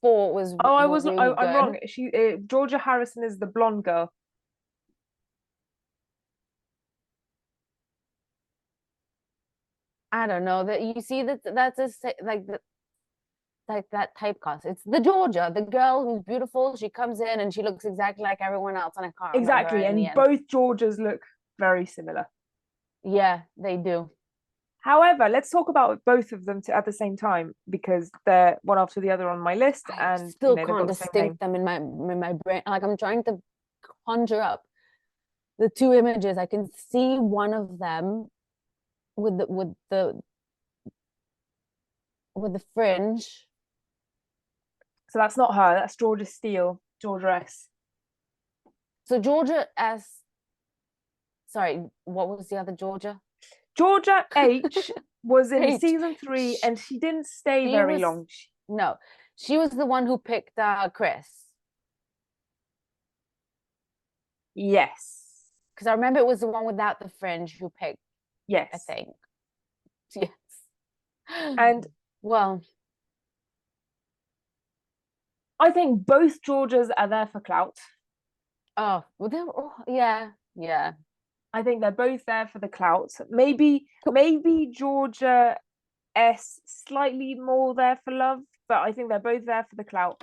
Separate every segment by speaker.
Speaker 1: thought was
Speaker 2: Oh,
Speaker 1: really
Speaker 2: I'm
Speaker 1: good.
Speaker 2: wrong. Georgia Harrison is the blonde girl.
Speaker 1: I don't know that you see that's like like that typecast. It's the Georgia, the girl who's beautiful. She comes in and she looks exactly like everyone else, and I can't remember her
Speaker 2: Exactly,
Speaker 1: in the
Speaker 2: and
Speaker 1: end.
Speaker 2: both Georgias look very similar.
Speaker 1: Yeah, they do.
Speaker 2: However, let's talk about both of them at the same time because they're one after the other on my list,
Speaker 1: I
Speaker 2: and
Speaker 1: still
Speaker 2: they've
Speaker 1: can't
Speaker 2: got the same name.
Speaker 1: distinct them in my brain. Like I'm trying to conjure up the two images. I can see one of them with the fringe.
Speaker 2: So that's not her. That's Georgia Steele, Georgia S.
Speaker 1: So Georgia S. Sorry, what was the other Georgia?
Speaker 2: Georgia H was in
Speaker 1: H.
Speaker 2: season three,
Speaker 1: She,
Speaker 2: and she didn't stay
Speaker 1: she
Speaker 2: very
Speaker 1: was
Speaker 2: long.
Speaker 1: no, she was the one who picked Chris.
Speaker 2: Yes,
Speaker 1: Because I remember it was the one without the fringe who picked, I
Speaker 2: yes,
Speaker 1: think. Yes.
Speaker 2: and
Speaker 1: Well,
Speaker 2: I think both Georgias are there for clout.
Speaker 1: yeah, yeah.
Speaker 2: I think they're both there for the clout. Maybe Georgia S slightly more there for love, but I think they're both there for the clout.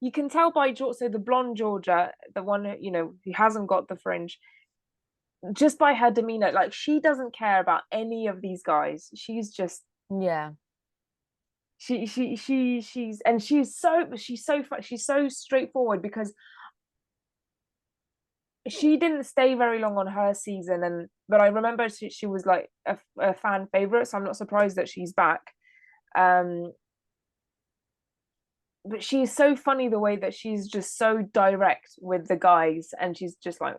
Speaker 2: You can tell by so the blonde Georgia, the one who hasn't got the fringe, just by her demeanor, like she doesn't care about any of these guys. She's just
Speaker 1: Yeah.
Speaker 2: she's and she's so straightforward because she didn't stay very long on her season, and but I remember she was like a fan favorite, so I'm not surprised that she's back. Um, but she's so funny the way that she's just so direct with the guys, and she's just like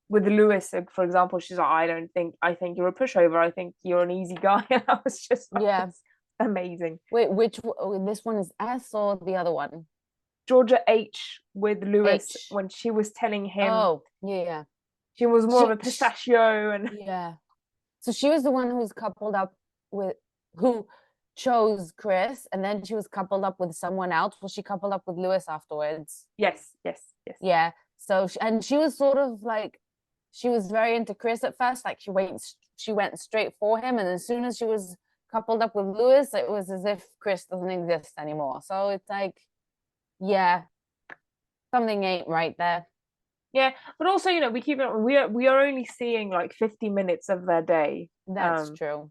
Speaker 2: with Lewis, for example, she's like, I think you're a pushover. I think you're an easy guy. And I was just like,
Speaker 1: Yeah.
Speaker 2: it's amazing.
Speaker 1: Wait, this one is S or the other one?
Speaker 2: Georgia H with Lewis
Speaker 1: H.
Speaker 2: when she was telling him
Speaker 1: Oh, yeah, yeah.
Speaker 2: she was more of a
Speaker 1: She
Speaker 2: pistachio and
Speaker 1: yeah. So she was the one who was coupled up with who chose Chris, and then she was coupled up with someone else. Was she coupled up with Lewis afterwards?
Speaker 2: yes, yes, yes.
Speaker 1: Yeah. So and she was sort of like she was very into Chris at first. Like she went straight for him, and as soon as she was coupled up with Lewis, it was as if Chris doesn't exist anymore. So it's like, yeah, something ain't right there.
Speaker 2: Yeah, but also, we keep it we are only seeing like 50 minutes of their day.
Speaker 1: That's true.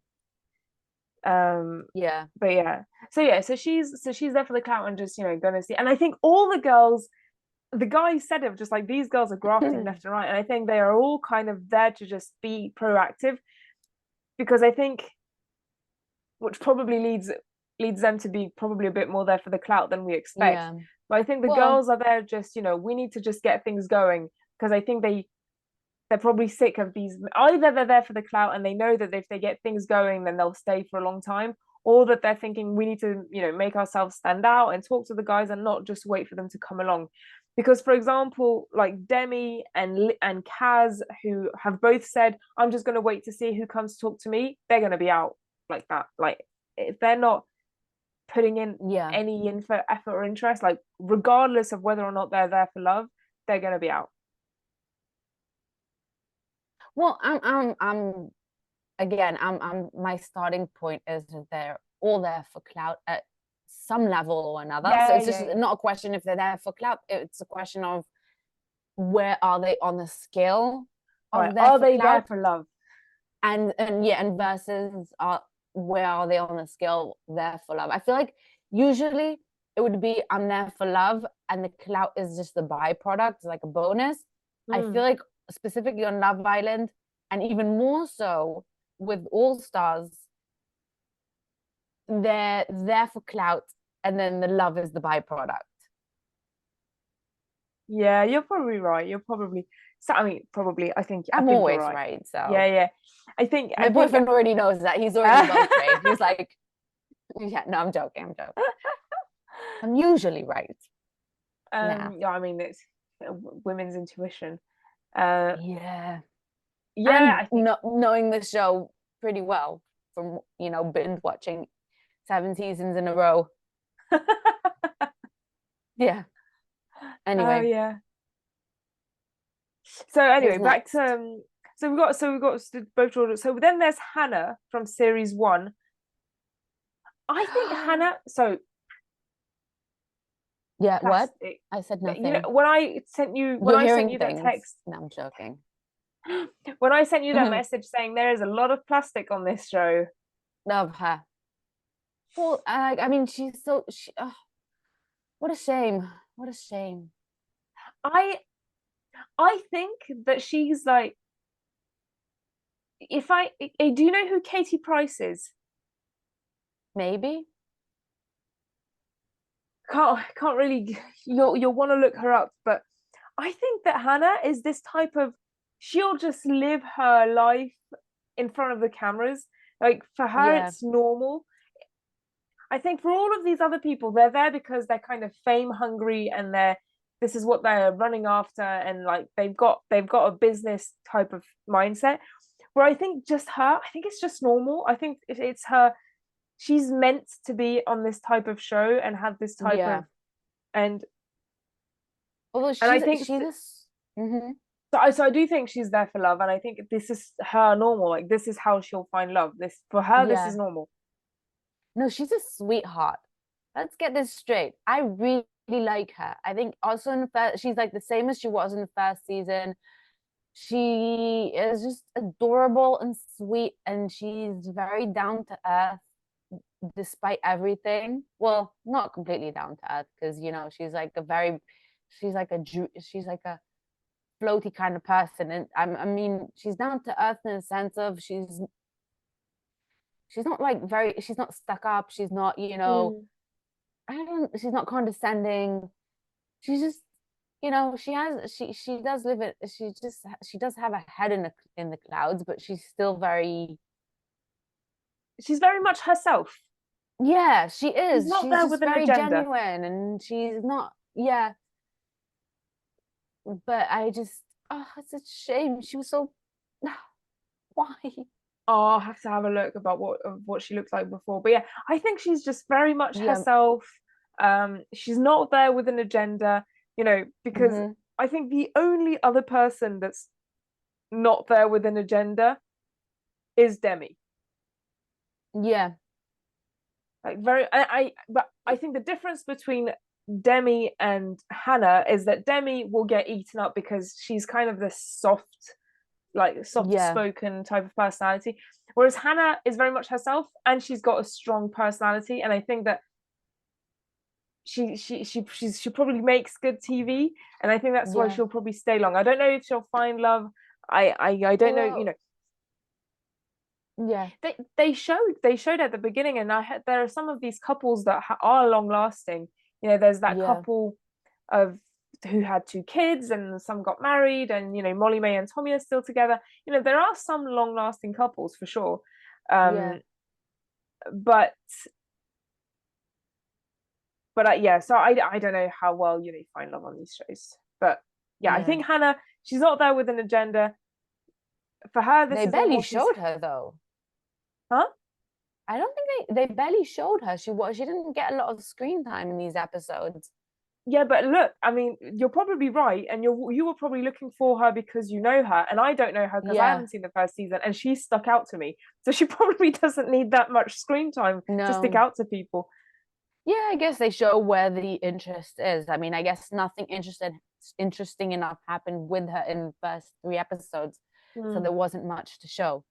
Speaker 2: Um
Speaker 1: Yeah.
Speaker 2: but yeah. So yeah, so she's there for the clout and just, gonna see. And I think all the girls, the guys said it just like these girls are grafting left and right. And I think they are all kind of there to just be proactive because I think which probably leads them to be probably a bit more there for the clout than we expect.
Speaker 1: Yeah.
Speaker 2: But I think the
Speaker 1: Well,
Speaker 2: girls are there just, we need to just get things going because I think they're probably sick of these. Either they're there for the clout and they know that if they get things going, then they'll stay for a long time, or that they're thinking we need to, make ourselves stand out and talk to the guys and not just wait for them to come along. Because, for example, like Demi and Kaz, who have both said, "I'm just going to wait to see who comes to talk to me," they're going to be out like that. Like if they're not putting in
Speaker 1: yeah.
Speaker 2: any effort or interest, like regardless of whether or not they're there for love, they're going to be out.
Speaker 1: Well, I'm again, my starting point is that they're all there for clout at some level or another. So
Speaker 2: Yeah,
Speaker 1: it's just
Speaker 2: yeah, yeah.
Speaker 1: not a question if they're there for clout. It's a question of where are they on the scale
Speaker 2: All right.
Speaker 1: of there
Speaker 2: Are
Speaker 1: for
Speaker 2: they there
Speaker 1: clout,
Speaker 2: for love?
Speaker 1: and yeah, and versus where are they on the scale there for love. I feel like usually it would be I'm there for love and the clout is just the byproduct, like a bonus. I feel
Speaker 2: Mm.
Speaker 1: like specifically on Love Island, and even more so with All Stars, they're there for clout and then the love is the byproduct.
Speaker 2: Yeah, you're probably right. You're probably so. I mean, probably. I
Speaker 1: I'm
Speaker 2: think you're
Speaker 1: always
Speaker 2: right.
Speaker 1: right.
Speaker 2: Yeah,
Speaker 1: So
Speaker 2: yeah. I think.
Speaker 1: my
Speaker 2: I think.
Speaker 1: boyfriend already knows that. He's already well trained. He's like, yeah, no, I'm joking. I'm joking. I'm usually right. Yeah.
Speaker 2: Yeah. I mean, it's women's intuition. Uh,
Speaker 1: Yeah.
Speaker 2: yeah.
Speaker 1: And
Speaker 2: I think.
Speaker 1: knowing the show pretty well from, binge watching 7 seasons in a row. Yeah.
Speaker 2: Oh
Speaker 1: Anyway,
Speaker 2: yeah. So anyway,
Speaker 1: who's
Speaker 2: back to
Speaker 1: next?
Speaker 2: so we've got both children. So then there's Hannah from series one. I think Hannah. So
Speaker 1: Yeah, what?
Speaker 2: plastic.
Speaker 1: I said
Speaker 2: You know
Speaker 1: nothing.
Speaker 2: when
Speaker 1: You're
Speaker 2: I sent
Speaker 1: hearing
Speaker 2: you that
Speaker 1: things.
Speaker 2: text,
Speaker 1: No, I'm joking.
Speaker 2: when I sent you that message saying there is a lot of plastic on this show.
Speaker 1: Love her. Well, I mean, she's so what a shame. What a shame.
Speaker 2: I I think that she's like, if I do you know who Katie Price is?
Speaker 1: Maybe.
Speaker 2: Can't really, you'll want to look her up, but I think that Hannah is this type of, she'll just live her life in front of the cameras. Like for her,
Speaker 1: Yeah.
Speaker 2: it's normal. I think for all of these other people, they're there because they're kind of fame hungry and this is what they're running after, and like they've got a business type of mindset. Where I think just her, I think it's just normal. I think it's her, she's meant to be on this type of show and have this type of,
Speaker 1: Yeah.
Speaker 2: and
Speaker 1: Although
Speaker 2: I
Speaker 1: she's
Speaker 2: think
Speaker 1: she's a
Speaker 2: so I do think she's there for love, and I think this is her normal. Like this is how she'll find love. This for her, this is
Speaker 1: yeah.
Speaker 2: normal.
Speaker 1: No, she's a sweetheart. Let's get this straight. I really like her. I think also in the first, she's like the same as she was in the first season. She is just adorable and sweet, and she's very down to earth despite everything. Well, not completely down to earth because she's like she's like a floaty kind of person, and I mean she's down to earth in the sense of she's not like she's not stuck up. She's not
Speaker 2: Mm.
Speaker 1: I don't she's not condescending. She's just she does live it she does have a head in the clouds, but she's still very
Speaker 2: She's very much herself.
Speaker 1: yeah, she
Speaker 2: She's
Speaker 1: is.
Speaker 2: not
Speaker 1: She's
Speaker 2: there
Speaker 1: just
Speaker 2: with an
Speaker 1: very
Speaker 2: agenda.
Speaker 1: genuine and she's not yeah, but I just it's a shame. She was so why?
Speaker 2: Oh, I'll have to have a look about what she looks like before. But yeah, I think she's just very much
Speaker 1: Yeah.
Speaker 2: herself. She's not there with an agenda, because
Speaker 1: Hmm.
Speaker 2: I think the only other person that's not there with an agenda is Demi.
Speaker 1: Yeah.
Speaker 2: Like but I think the difference between Demi and Hannah is that Demi will get eaten up because she's kind of this soft
Speaker 1: Yeah.
Speaker 2: spoken type of personality, whereas Hannah is very much herself and she's got a strong personality, and I think that she probably makes good TV, and I think that's why
Speaker 1: Yeah.
Speaker 2: she'll probably stay long. I don't know if she'll find love. I don't know.
Speaker 1: Although yeah.
Speaker 2: They showed at the beginning, and there are some of these couples that are long lasting. There's that
Speaker 1: Yeah.
Speaker 2: couple of who had two kids, and some got married, and Molly May and Tommy are still together. There are some long lasting couples for sure.
Speaker 1: Yeah.
Speaker 2: um but yeah, so I don't know how well find love on these shows, but yeah, I
Speaker 1: Yeah.
Speaker 2: think Hannah, she's not there with an agenda. For her, this
Speaker 1: They
Speaker 2: is
Speaker 1: barely
Speaker 2: normal. She's
Speaker 1: showed her though.
Speaker 2: huh
Speaker 1: I don't think they barely showed her. She didn't get a lot of screen time in these episodes.
Speaker 2: Yeah, but look, I mean, you're probably right, and you were probably looking for her because you know her, and I don't know her because I
Speaker 1: Yeah.
Speaker 2: haven't seen the first season, and she stuck out to me. So she probably doesn't need that much screen time to stick
Speaker 1: No.
Speaker 2: out to people.
Speaker 1: Yeah, I guess they show where the interest is. I mean, I guess nothing interesting enough happened with her in the first three episodes, so
Speaker 2: Mm,
Speaker 1: there wasn't much to show.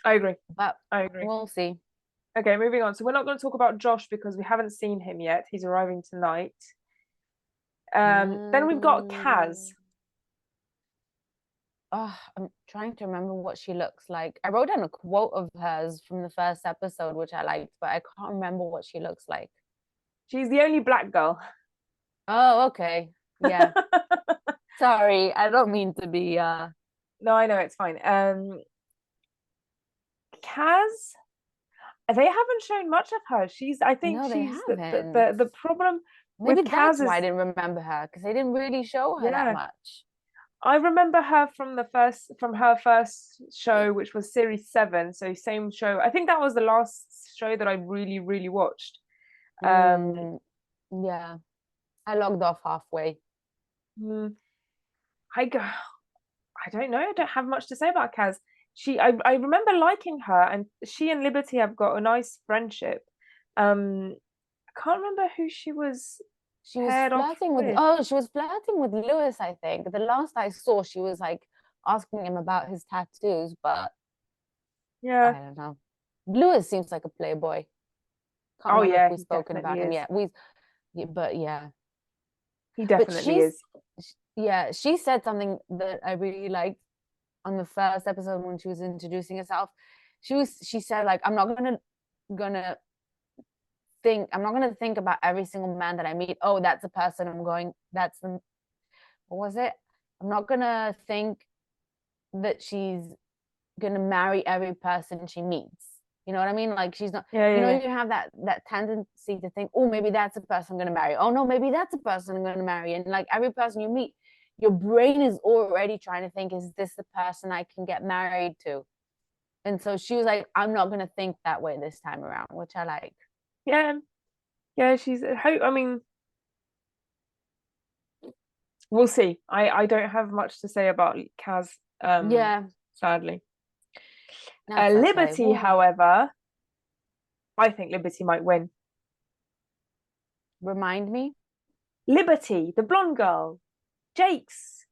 Speaker 2: I agree.
Speaker 1: But
Speaker 2: I agree.
Speaker 1: we'll see.
Speaker 2: Okay, moving on. So we're not going to talk about Josh because we haven't seen him yet. He's arriving tonight. Then we've got Kaz.
Speaker 1: Um, I'm trying to remember what she looks like. I wrote down a quote of hers from the first episode, which I liked, but I can't remember what she looks like.
Speaker 2: She's the only black girl.
Speaker 1: Oh, okay. Yeah. Sorry, I don't mean to be
Speaker 2: No, I know it's fine. Kaz, they haven't shown much of her. I think
Speaker 1: no, they
Speaker 2: she's
Speaker 1: haven't.
Speaker 2: the problem
Speaker 1: Maybe
Speaker 2: with
Speaker 1: that's
Speaker 2: Kaz
Speaker 1: why I
Speaker 2: is,
Speaker 1: didn't remember her because they didn't really show her that
Speaker 2: yeah.
Speaker 1: much.
Speaker 2: I remember her from her first show, which was series 7. So same show. I think that was the last show that I really, really watched. Um,
Speaker 1: Mm. Yeah, I logged off halfway.
Speaker 2: Mm, I go. I don't know. I don't have much to say about Kaz. I remember liking her, and she and Liberty have got a nice friendship. I can't remember who she was
Speaker 1: She was
Speaker 2: paired off
Speaker 1: flirting with,
Speaker 2: with.
Speaker 1: oh, she was flirting with Lewis, I think. The last I saw, she was like asking him about his tattoos, but I
Speaker 2: Yeah.
Speaker 1: don't know. Lewis seems like a playboy. Can't
Speaker 2: Oh
Speaker 1: remember if
Speaker 2: yeah,
Speaker 1: we've
Speaker 2: he
Speaker 1: spoken about
Speaker 2: definitely
Speaker 1: him
Speaker 2: is.
Speaker 1: yet. Yeah, but yeah.
Speaker 2: He
Speaker 1: But
Speaker 2: definitely is.
Speaker 1: yeah, she said something that I really liked on the first episode when she was introducing herself. She said like, gonna I'm not gonna think about every single man that I meet. Oh, that's a person I'm going. That's the what was it? I'm not gonna think that she's gonna marry every person she meets. You know what I mean? Like she's not,
Speaker 2: Yeah,
Speaker 1: you
Speaker 2: yeah,
Speaker 1: know,
Speaker 2: yeah.
Speaker 1: you have that tendency to think, oh, maybe that's a person I'm gonna marry. Oh no, maybe that's a person I'm gonna marry. And like every person you meet, your brain is already trying to think, is this the person I can get married to? And so she was like, I'm not gonna think that way this time around, which I like.
Speaker 2: Yeah, yeah. She's. I mean, we'll see. I don't have much to say about Kaz.
Speaker 1: Yeah,
Speaker 2: Sadly.
Speaker 1: that's okay.
Speaker 2: Liberty,
Speaker 1: Well,
Speaker 2: however, I think Liberty might win.
Speaker 1: remind me.
Speaker 2: Liberty, the blonde girl, Jake's.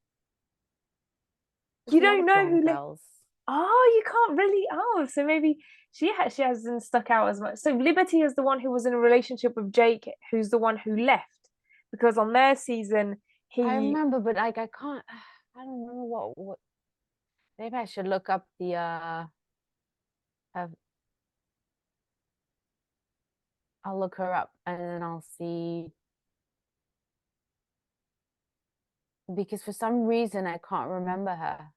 Speaker 1: There's
Speaker 2: You
Speaker 1: a lot
Speaker 2: don't
Speaker 1: of
Speaker 2: know
Speaker 1: blonde
Speaker 2: who
Speaker 1: girls.
Speaker 2: Oh, you can't really. Oh, so maybe she hasn't stuck out as much. So Liberty is the one who was in a relationship with Jake, who's the one who left because on their season
Speaker 1: I
Speaker 2: he.
Speaker 1: remember, but like I can't. I don't remember what. Maybe I should look up the have I'll look her up and then I'll see because for some reason I can't remember her.